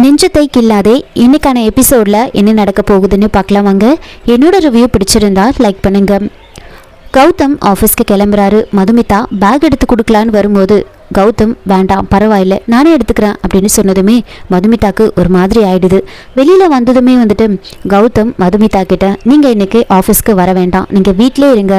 நெஞ்சத்தை கில்லாதே இன்னைக்கான எபிசோடில் என்ன நடக்க போகுதுன்னு பார்க்கலாம் வாங்க. என்னோட ரிவ்யூ பிடிச்சிருந்தா லைக் பண்ணுங்க. கௌதம் ஆஃபீஸ்க்கு கிளம்புறாரு. மதுமிதா பேக் எடுத்து கொடுக்கலான்னு வரும்போது கௌதம் வேண்டாம் பரவாயில்ல நானே எடுத்துக்கிறேன் அப்படின்னு சொன்னதுமே மதுமிதாக்கு ஒரு மாதிரி ஆயிடுது. வெளியில் வந்ததுமே வந்துட்டு கௌதம் மதுமிதா கிட்ட நீங்கள் இன்னைக்கு ஆஃபீஸ்க்கு வர வேண்டாம், நீங்கள் வீட்டிலே இருங்க,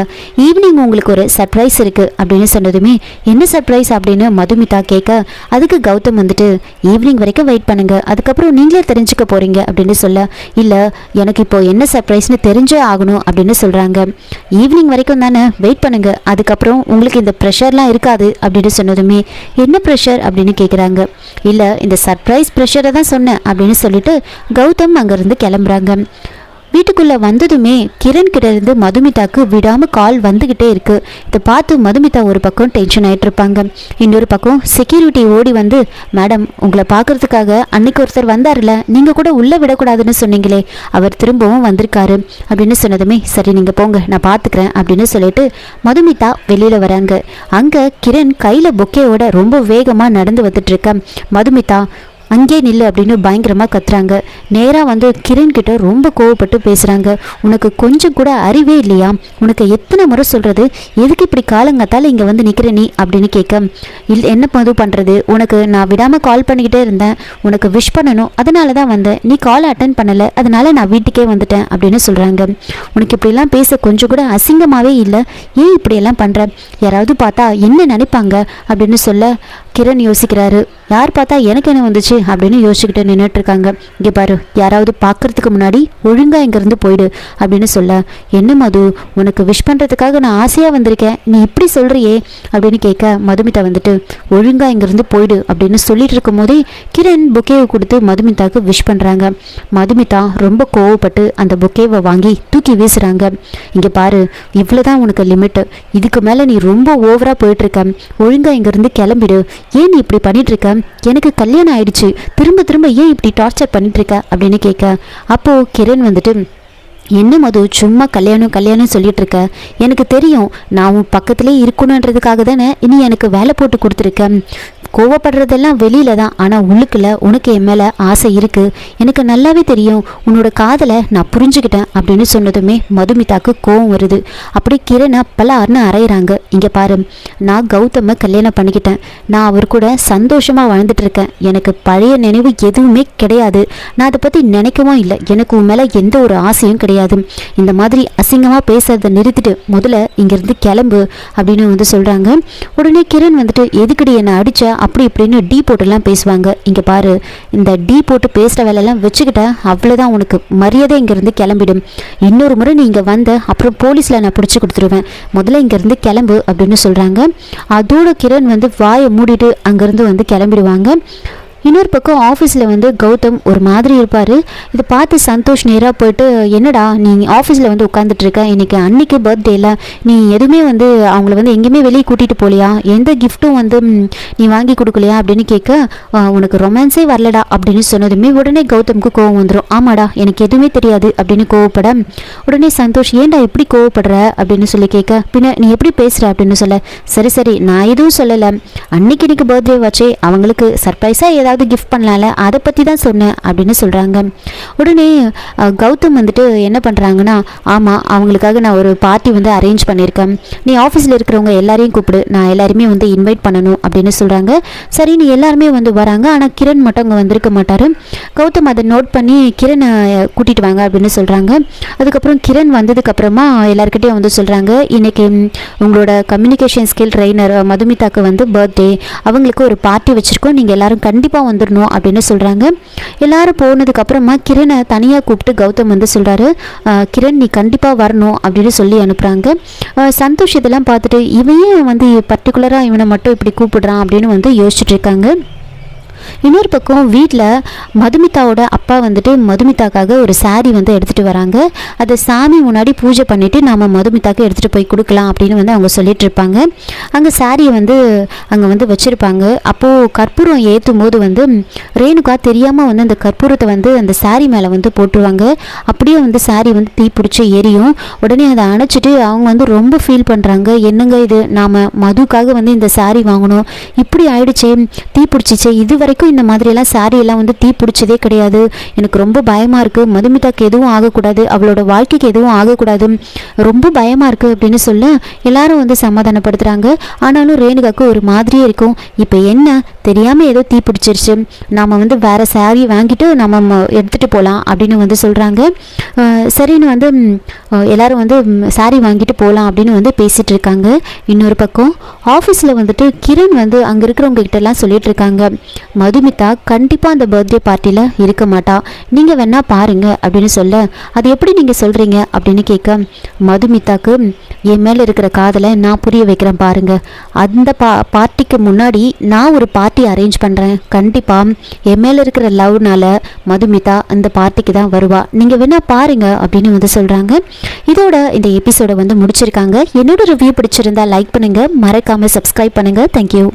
ஈவினிங் உங்களுக்கு ஒரு சர்ப்ரைஸ் இருக்குது அப்படின்னு சொன்னதுமே என்ன சர்ப்ரைஸ் அப்படின்னு மதுமிதா கேட்க அதுக்கு கௌதம் வந்துட்டு ஈவினிங் வரைக்கும் வெயிட் பண்ணுங்க, அதுக்கப்புறம் நீங்களே தெரிஞ்சுக்க போகிறீங்க அப்படின்னு சொல்ல இல்லை எனக்கு இப்போ என்ன சர்ப்ரைஸ்னு தெரிஞ்சே ஆகணும் அப்படின்னு சொல்கிறாங்க. ஈவினிங் வரைக்கும் தானே வெயிட் பண்ணுங்க, அதுக்கப்புறம் உங்களுக்கு இந்த ப்ரெஷர்லாம் இருக்காது அப்படின்னு சொன்னதுமே என்ன ப்ரெஷர் அப்படின்னு கேட்குறாங்க. இல்லை இந்த சர்ப்ரைஸ் ப்ரெஷரை தான் சொன்னேன் அப்படின்னு சொல்லிட்டு கௌதம் அங்கேருந்து கிளம்புறாங்க. வீட்டுக்குள்ளே வந்ததுமே கிரண் கிட்ட இருந்து மதுமிதாக்கு விடாமல் கால் வந்துக்கிட்டே இருக்குது. இதை பார்த்து மதுமிதா ஒரு பக்கம் டென்ஷன் ஆகிட்டு இருப்பாங்க. இன்னொரு பக்கம் செக்யூரிட்டி ஓடி வந்து மேடம் உங்களை பார்க்கறதுக்காக அன்னைக்கு ஒருத்தர் வந்தார்ல, நீங்கள் கூட உள்ளே விடக்கூடாதுன்னு சொன்னீங்களே, அவர் திரும்பவும் வந்திருக்காரு அப்படின்னு சொன்னதுமே சரி நீங்கள் போங்க நான் பார்த்துக்கிறேன் அப்படின்னு சொல்லிட்டு மதுமிதா வெளியில் வராங்க. அங்கே கிரண் கையில் பொக்கேவோட ரொம்ப வேகமாக நடந்து வந்துட்டுருக்க மதுமிதா அங்கே நில்லு அப்படின்னு பயங்கரமாக கத்துறாங்க. நேராக வந்து கிரண் கிட்ட ரொம்ப கோவப்பட்டு பேசுகிறாங்க. உனக்கு கொஞ்சம் கூட அறிவே இல்லையா, உனக்கு எத்தனை முறை சொல்கிறது, எதுக்கு இப்படி காலங்காத்தால் இங்கே வந்து நிற்கிற நீ அப்படின்னு கேட்க என்ன மது பண்ணுறது, உனக்கு நான் விடாமல் கால் பண்ணிக்கிட்டே இருந்தேன், உனக்கு விஷ் பண்ணணும் அதனால தான் வந்தேன், நீ கால் அட்டன் பண்ணலை அதனால நான் வீட்டுக்கே வந்துட்டேன் அப்படின்னு சொல்கிறாங்க. உனக்கு இப்படிலாம் பேச கொஞ்சம் கூட அசிங்கமாகவே இல்லை, ஏன் இப்படியெல்லாம் பண்ணுற, யாராவது பார்த்தா என்ன நினைப்பாங்க அப்படின்னு சொல்ல கிரண் யோசிக்கிறாரு. யார் பார்த்தா எனக்கு என்ன வந்துச்சு அப்படின்னு யோசிச்சுக்கிட்டு நின்றுட்டு இருக்காங்க. இங்கே பாரு யாராவது பார்க்கறதுக்கு முன்னாடி ஒழுங்கா இங்கேருந்து போயிடு அப்படின்னு சொல்ல என்ன மது உனக்கு விஷ் பண்ணுறதுக்காக நான் ஆசையாக வந்திருக்கேன், நீ இப்படி சொல்கிறியே அப்படின்னு கேட்க மதுமிதா வந்துட்டு ஒழுங்கா இங்கேருந்து போயிடு அப்படின்னு சொல்லிட்டு இருக்கும் போதே கிரண் பொக்கேவை கொடுத்து மதுமிதாவுக்கு விஷ் பண்ணுறாங்க. மதுமிதா ரொம்ப கோவப்பட்டு அந்த பொக்கேவை வாங்கி தூக்கி வீசுகிறாங்க. இங்கே பாரு இவ்வளோதான் உனக்கு லிமிட்டு, இதுக்கு மேலே நீ ரொம்ப ஓவராக போயிட்டுருக்க, ஒழுங்கா இங்கேருந்து கிளம்பிடு, ஏன் நீ இப்படி பண்ணிட்டு இருக்க, எனக்கு கல்யாணம் ஆயிடுச்சு, திரும்ப திரும்ப ஏன் இப்படி டார்ச்சர் பண்ணிட்டு இருக்க அப்படின்னு கேட்க அப்போ கிரண் வந்துட்டு என்ன மது சும்மா கல்யாணம் கல்யாணம் சொல்லிட்டு இருக்க, எனக்கு தெரியும் நான் உன் பக்கத்துலேயே இருக்கணுன்றதுக்காக தானே நீ எனக்கு வேலை போட்டு கொடுத்துருக்க, கோவப்படுறதெல்லாம் வெளியில தான், ஆனால் உள்ளுக்குள்ள உனக்கு என் மேலே ஆசை இருக்குது, எனக்கு நல்லாவே தெரியும், உன்னோட காதலை நான் புரிஞ்சுக்கிட்டேன் அப்படின்னு சொன்னதுமே மதுமிதாக்கு கோவம் வருது. அப்படி கிரணை பலார்னு அரைகிறாங்க. இங்கே பாரு நான் கௌதமை கல்யாணம் பண்ணிக்கிட்டேன், நான் அவர் கூட சந்தோஷமாக வாழ்ந்துட்டு இருக்கேன், எனக்கு பழைய நினைவு எதுவுமே கிடையாது, நான் அதை பற்றி நினைக்கவும் இல்லை, எனக்கு உன் மேலே எந்த ஒரு ஆசையும் கிடையாது, இந்த மாதிரி அசிங்கமாக பேசுறதை நிறுத்திட்டு முதல்ல இங்கேருந்து கிளம்பு அப்படின்னு வந்து சொல்கிறாங்க. உடனே கிரண் வந்துட்டு எதுக்கடி என்னை அடிச்ச அப்படி இப்படின்னு டீ போட்டுலாம் பேசுவாங்க. இங்கே பாரு இந்த டீ போட்டு பேசுகிற வேலையெல்லாம் வச்சுக்கிட்ட அவ்வளோதான், உனக்கு மரியாதை இங்கேருந்து கிளம்பிடும், இன்னொரு முறை நீ இங்கே வந்த அப்புறம் போலீஸில் நான் பிடிச்சி கொடுத்துருவேன், முதல்ல இங்கேருந்து கிளம்பு அப்படின்னு சொல்கிறாங்க. அதோட கிரண் வந்து வாயை மூடிட்டு அங்கேருந்து வந்து கிளம்பிடுவாங்க. இன்னொரு பக்கம் ஆஃபீஸில் வந்து கௌதம் ஒரு மாதிரி இருப்பார். இதை பார்த்து சந்தோஷ் நேராக போயிட்டு என்னடா நீ ஆஃபீஸில் வந்து உட்காந்துட்ருக்க, இன்றைக்கி அன்றைக்கி பர்த்டேயில் நீ எதுவுமே வந்து அவங்கள வந்து எங்கேயுமே வெளியே கூட்டிகிட்டு போகலையா, எந்த கிஃப்ட்டும் வந்து நீ வாங்கி கொடுக்கலையா அப்படின்னு கேட்க உனக்கு ரொமான்ஸே வரலடா அப்படின்னு சொன்னதுமே உடனே கௌதமுக்கு கோவம் வந்துடும். ஆமாடா எனக்கு எதுவுமே தெரியாது அப்படின்னு கோவப்பட உடனே சந்தோஷ் ஏன்டா எப்படி கோவப்படுற அப்படின்னு சொல்லி கேட்க பின்ன நீ எப்படி பேசுகிற அப்படின்னு சொல்ல சரி சரி நான் எதுவும் சொல்லலை, அன்னைக்கு பர்த்டே வச்சே அவங்களுக்கு சர்ப்ரைஸாக ஏதாவது கிஃப்ட் பண்ணலாம்ல அதை பற்றி தான் சொன்னேன் அப்படின்னு சொல்கிறாங்க. உடனே கௌதம் வந்துட்டு என்ன பண்ணுறாங்கன்னா ஆமாம் அவங்களுக்காக நான் ஒரு பார்ட்டி வந்து அரேஞ்ச் பண்ணியிருக்கேன், நீ ஆஃபீஸில் இருக்கிறவங்க எல்லாரையும் கூப்பிடு, நான் எல்லாருமே வந்து இன்வைட் பண்ணணும் அப்படின்னு சொல்கிறாங்க. சரி நீ எல்லாருமே வந்து வராங்க, ஆனால் கிரண் மட்டும் அங்கே வந்திருக்க மாட்டார். கௌதம் அதை நோட் பண்ணி கிரணை கூட்டிகிட்டு வாங்க அப்படின்னு சொல்கிறாங்க. அதுக்கப்புறம் கிரண் வந்ததுக்கப்புறமா எல்லாருக்கிட்டையும் வந்து சொல்கிறாங்க இன்றைக்கி உங்களோட கம்யூனிகேஷன் ஸ்கில் ட்ரெயினர் மதுமிதாக்கு வந்து பர்த்டே, அவங்களுக்கு ஒரு பார்ட்டி வச்சுருக்கோம், நீங்கள் எல்லாரும் கண்டிப்பாக வந்துடணும் அப்படின்னு சொல்கிறாங்க. எல்லாரும் போனதுக்கப்புறமா கிரணை தனியாக கூப்பிட்டு கௌதம் வந்து சொல்கிறாரு கிரண் நீ கண்டிப்பாக வரணும் அப்படின்னு சொல்லி அனுப்புகிறாங்க. சந்தோஷ் இதெல்லாம் பார்த்துட்டு இவன் வந்து பர்டிகுலராக இவனை மட்டும் இப்படி கூப்பிடுறான் அப்படின்னு வந்து யோசிச்சுட்டு இருக்காங்க. இன்னொரு பக்கம் வீட்டில் மதுமிதாவோட அப்பா வந்துட்டு மதுமிதாக்காக ஒரு சாரீ வந்து எடுத்துகிட்டு வராங்க. அதை சாமி முன்னாடி பூஜை பண்ணிவிட்டு நாம் மதுமிதாக்கு எடுத்துகிட்டு போய் கொடுக்கலாம் அப்படின்னு வந்து அவங்க சொல்லிட்டு இருப்பாங்க. அங்கே சாரியை வந்து அங்கே வந்து வச்சுருப்பாங்க. அப்போது கற்பூரம் ஏற்றும் போது வந்து ரேணுகா தெரியாமல் வந்து அந்த கற்பூரத்தை வந்து அந்த சாரீ மேலே வந்து போட்டுருவாங்க. அப்படியே வந்து சாரீ வந்து தீ பிடிச்சி எரியும். உடனே அதை அணைச்சிட்டு அவங்க வந்து ரொம்ப ஃபீல் பண்ணுறாங்க, என்னங்க இது நாம் மதுக்காக வந்து இந்த சாரீ வாங்கணும், இப்படி ஆயிடுச்சே, தீ பிடிச்சிச்சே, இது வரைக்கும் இந்த மாதிரியெல்லாம் சாரியெல்லாம் வந்து தீ பிடிச்சதே கிடையாது. எனக்கு ரொம்ப பயமாக இருக்குது. மதுமிதாக்கு எதுவும் ஆகக்கூடாது, அவளோட வாழ்க்கைக்கு எதுவும் ஆகக்கூடாது, ரொம்ப பயமாக இருக்குது அப்படின்னு சொல்ல எல்லாரும் வந்து சமாதானப்படுத்துகிறாங்க. ஆனாலும் ரேணுகாவுக்கு ஒரு மாதிரியே இருக்கும். இப்போ என்ன, தெரியாமல் ஏதோ தீ பிடிச்சிருச்சு, நாம் வந்து வேறு சாரி வாங்கிட்டு நம்ம எடுத்துகிட்டு போகலாம் அப்படின்னு வந்து சொல்கிறாங்க. சரின்னு வந்து எல்லாரும் வந்து சாரி வாங்கிட்டு போகலாம் அப்படின்னு வந்து பேசிகிட்டு இருக்காங்க. இன்னொரு பக்கம் ஆஃபீஸில் வந்துட்டு கிரண் வந்து அங்கே இருக்கிறவங்க கிட்டலாம் சொல்லிட்டு இருக்காங்க, மதுமிதா கண்டிப்பாக அந்த பர்த்டே பார்ட்டியில் இருக்க மாட்டா, நீங்கள் வேணா பாருங்க அப்படின்னு சொல்ல, அது எப்படி நீங்கள் சொல்கிறீங்க அப்படின்னு கேட்க, மதுமிதாக்கு என் மேலே இருக்கிற காதலை நான் புரிய வைக்கிறேன் பாருங்க, அந்த பார்ட்டிக்கு முன்னாடி நான் ஒரு பார்ட்டி அரேஞ்ச் பண்ணுறேன், கண்டிப்பாக என் மேலே இருக்கிற லவ்னால மதுமிதா அந்த பார்ட்டிக்கு தான் வருவா, நீங்கள் வேணா பாருங்க அப்படின்னு வந்து சொல்கிறாங்க. இதோட இந்த எபிசோடை வந்து முடிச்சிருக்காங்க. என்னோட ரிவ்யூ பிடிச்சிருந்தா லைக் பண்ணுங்கள், மறக்காமல் சப்ஸ்கிரைப் பண்ணுங்கள். தேங்க்யூ.